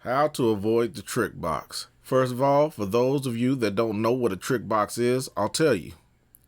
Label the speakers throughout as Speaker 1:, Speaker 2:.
Speaker 1: How to avoid the trick box. First of all, for those of you that don't know what a trick box is, I'll tell you.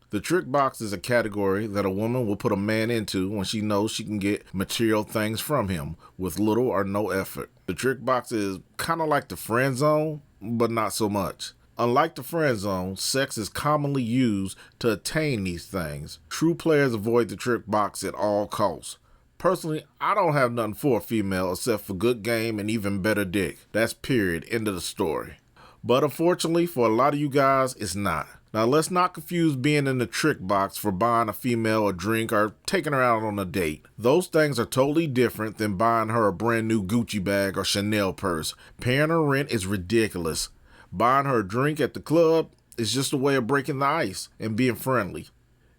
Speaker 1: The trick box is a category that a woman will put a man into when she knows she can get material things from him with little or no effort. The trick box is kind of like the friend zone, but not so much. Unlike the friend zone, sex is commonly used to attain these things. True players avoid the trick box at all costs. Personally, I don't have nothing for a female except for good game and even better dick. That's period. End of the story. But unfortunately, for a lot of you guys, it's not. Now, let's not confuse being in the trick box for buying a female a drink or taking her out on a date. Those things are totally different than buying her a brand new Gucci bag or Chanel purse. Paying her rent is ridiculous. Buying her a drink at the club is just a way of breaking the ice and being friendly.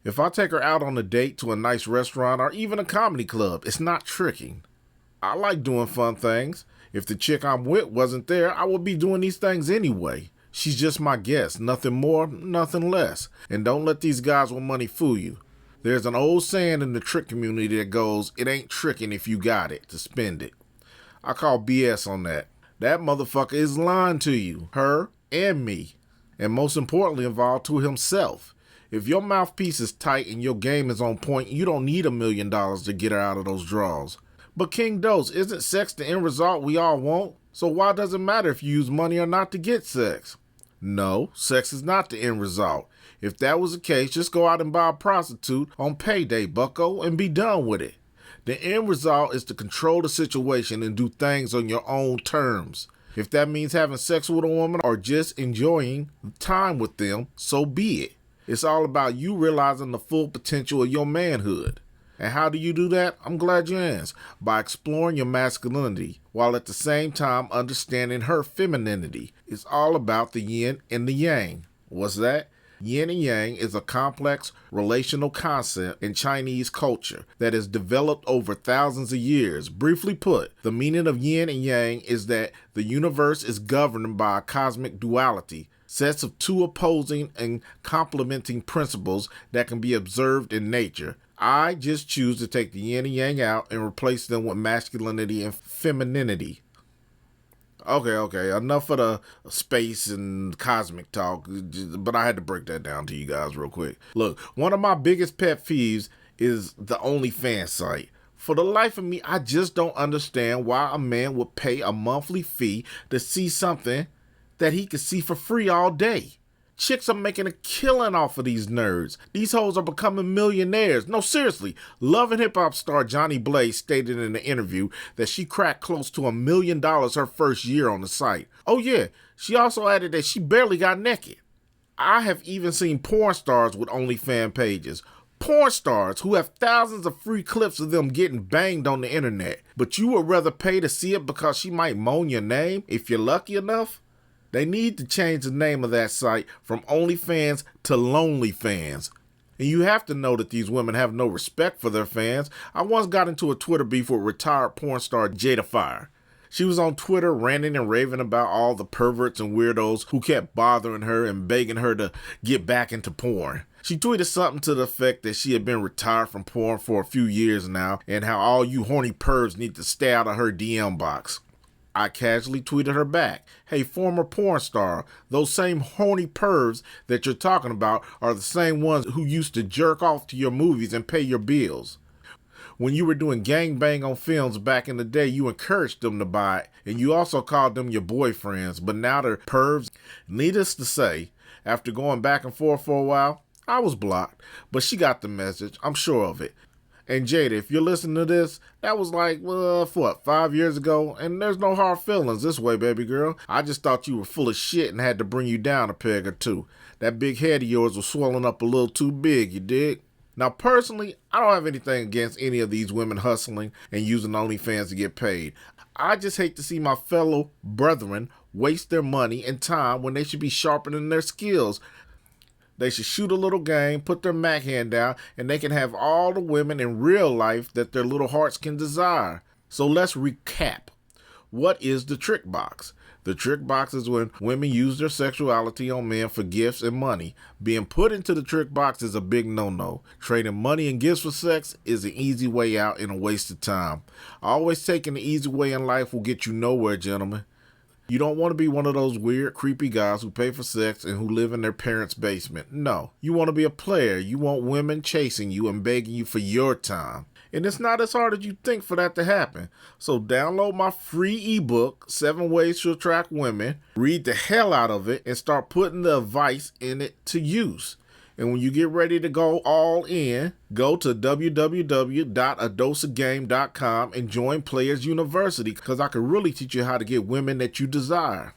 Speaker 1: If I take her out on a date to a nice restaurant or even a comedy club, it's not tricking. I like doing fun things. If the chick I'm with wasn't there, I would be doing these things anyway. She's just my guest, nothing more, nothing less. And don't let these guys with money fool you. There's an old saying in the trick community that goes, it ain't tricking if you got it to spend it. I call BS on that. That motherfucker is lying to you, her and me, and most importantly involved to himself. If your mouthpiece is tight and your game is on point, you don't need $1 million to get her out of those draws. But King Dose, isn't sex the end result we all want? So why does it matter if you use money or not to get sex? No, sex is not the end result. If that was the case, just go out and buy a prostitute on payday, bucko, and be done with it. The end result is to control the situation and do things on your own terms. If that means having sex with a woman or just enjoying time with them, so be it. It's all about you realizing the full potential of your manhood. And how do you do that? I'm glad you asked. By exploring your masculinity, while at the same time understanding her femininity. It's all about the yin and the yang. What's that? Yin and yang is a complex relational concept in Chinese culture that has developed over thousands of years. Briefly put, the meaning of yin and yang is that the universe is governed by a cosmic duality, sets of two opposing and complementing principles that can be observed in nature. I just choose to take the yin and yang out and replace them with masculinity and femininity. Okay, enough of the space and cosmic talk, but I had to break that down to you guys real quick. Look, one of my biggest pet peeves is the OnlyFans site. For the life of me, I just don't understand why a man would pay a monthly fee to see something that he could see for free all day. Chicks are making a killing off of these nerds. These hoes are becoming millionaires. No, seriously. Love and Hip Hop star Johnny Blaze stated in an interview that she cracked close to $1 million her first year on the site. Oh yeah, she also added that she barely got naked. I have even seen porn stars with OnlyFans pages. Porn stars who have thousands of free clips of them getting banged on the internet. But you would rather pay to see it because she might moan your name if you're lucky enough? They need to change the name of that site from OnlyFans to LonelyFans. And you have to know that these women have no respect for their fans. I once got into a Twitter beef with retired porn star Jada Fire. She was on Twitter ranting and raving about all the perverts and weirdos who kept bothering her and begging her to get back into porn. She tweeted something to the effect that she had been retired from porn for a few years now and how all you horny pervs need to stay out of her DM box. I casually tweeted her back, hey, former porn star, those same horny pervs that you're talking about are the same ones who used to jerk off to your movies and pay your bills. When you were doing gangbang on films back in the day, you encouraged them to buy it, and you also called them your boyfriends, but now they're pervs. Needless to say, after going back and forth for a while, I was blocked, but she got the message, I'm sure of it. And Jada, if you're listening to this, that was like, 5 years ago? And there's no hard feelings this way, baby girl. I just thought you were full of shit and had to bring you down a peg or two. That big head of yours was swelling up a little too big, you dig? Now, personally, I don't have anything against any of these women hustling and using OnlyFans to get paid. I just hate to see my fellow brethren waste their money and time when they should be sharpening their skills. They should shoot a little game, put their Mac hand down, and they can have all the women in real life that their little hearts can desire. So let's recap. What is the trick box? The trick box is when women use their sexuality on men for gifts and money. Being put into the trick box is a big no-no. Trading money and gifts for sex is an easy way out and a waste of time. Always taking the easy way in life will get you nowhere, gentlemen. You don't want to be one of those weird, creepy guys who pay for sex and who live in their parents' basement. No, you want to be a player. You want women chasing you and begging you for your time. And it's not as hard as you think for that to happen. So download my free ebook, 7 Ways to Attract Women, read the hell out of it, and start putting the advice in it to use. And when you get ready to go all in, go to www.adosagame.com and join Players University, because I can really teach you how to get women that you desire.